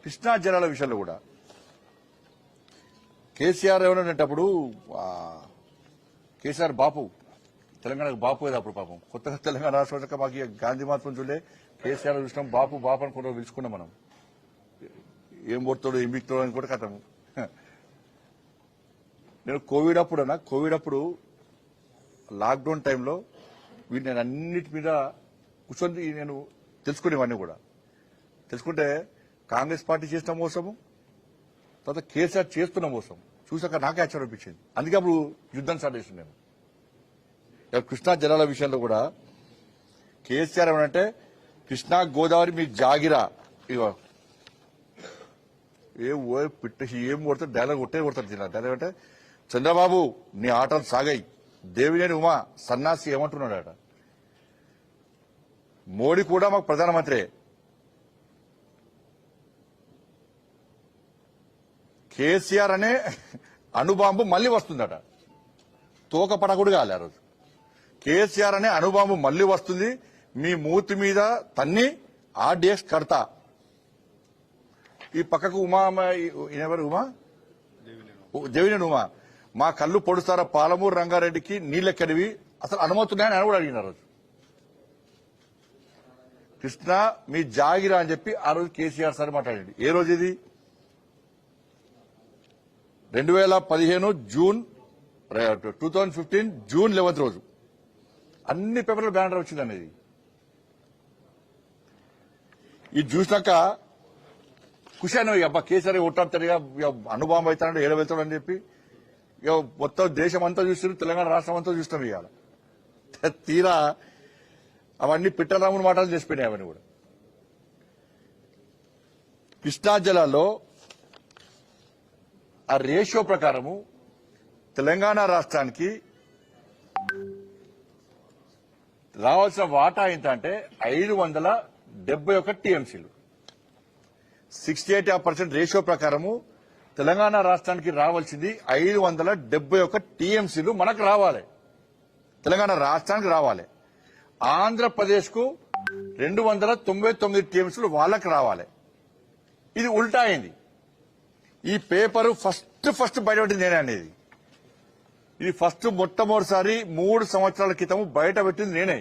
కృష్ణా జలాల విషయంలో కూడా కేసీఆర్ ఏమన్నప్పుడు కేసీఆర్ బాపు తెలంగాణకు బాపు కదా అప్పుడు పాపం కొత్తగా తెలంగాణ రాష్ట్రం వచ్చాక మాకు గాంధీ మాత్రం చూడలే కేసీఆర్ చూసినాం బాపు బాపు అని కూడా పిలుచుకున్నాం మనం ఏం కొడతాడు ఏం బిక్తాడు అని కూడా కథము నేను కోవిడ్ అప్పుడు లాక్డౌన్ టైంలో నేను అన్నిటి మీద కూర్చొని నేను తెలుసుకునేవాడిని కూడా తెలుసుకుంటే కాంగ్రెస్ పార్టీ చేసిన మోసము తర్వాత కేసీఆర్ చేస్తున్న మోసం చూసాక నాకే ఆశ్చర్యం అనిపించింది అందుకే అప్పుడు యుద్ధం స్టార్ట్ చేసింది నేను కృష్ణా జలాల విషయంలో కూడా కేసీఆర్ ఏమంటే కృష్ణా గోదావరి మీ జాగిరా ఇగో ఏం కొడతారు డైలాగ్ కొడతారు డైలాగ్ అంటే చంద్రబాబు నీ ఆటలు సాగాయి దేవినేని ఉమా సన్నాసి ఏమంటున్నాడట మోడీ కూడా మాకు ప్రధానమంత్రి కేసీఆర్ అనే అణుబాంబు మళ్లీ వస్తుందట తోకపడకుడు కాలే ఆ రోజు కేసీఆర్ అనే అణుబాంబు మళ్లీ వస్తుంది మీ మూతి మీద తన్ని ఆర్డీఎక్స్ కడతా ఈ పక్కకు ఉమా ఎవరు ఉమా దేవినేని ఉమా మా కళ్ళు పొడుస్తారా పాలమూరు రంగారెడ్డికి నీళ్ళెక్కడివి అసలు అనుమతున్నాయని ఆయన కూడా అడిగిన రోజు కృష్ణ మీ జాగిరా అని చెప్పి ఆ రోజు కేసీఆర్ సార్ మాట్లాడండి ఏ రోజు ఇది 2015 జూన్ 2015 జూన్ 11 రోజు అన్ని పేపర్ల బ్యానర్ వచ్చింది అనేది ఇది చూసినాక ఖుషాను అబ్బా కేసీఆర్ ఒట్టాడుతాడు అనుభవం అవుతాడు ఏడ వెళ్తాడు అని చెప్పి ఇక మొత్తం దేశం అంతా చూస్తున్నారు తెలంగాణ రాష్ట్రం అంతా చూస్తాం ఇవాళ తీరా అవన్నీ పిట్టరాముని మాటలు చేసిపోయినాయి అవన్నీ కూడా కృష్ణా జిల్లాలో ఆ రేషియో ప్రకారము తెలంగాణ రాష్ట్రానికి రావాల్సిన వాటా ఎంత అంటే 571 టీఎంసీలు 68% రేషియో ప్రకారము తెలంగాణ రాష్ట్రానికి రావాల్సింది 571 టీఎంసీలు మనకు రావాలి తెలంగాణ రాష్ట్రానికి రావాలి ఆంధ్రప్రదేశ్ కు 299 టీఎంసీలు వాళ్ళకి రావాలి ఇది ఉల్టా అయింది ఈ పేపరు ఫస్ట్ బయటపెట్టింది నేనే అనేది ఇది మొట్టమొదటిసారి 3 సంవత్సరాల క్రితం బయట పెట్టింది నేనే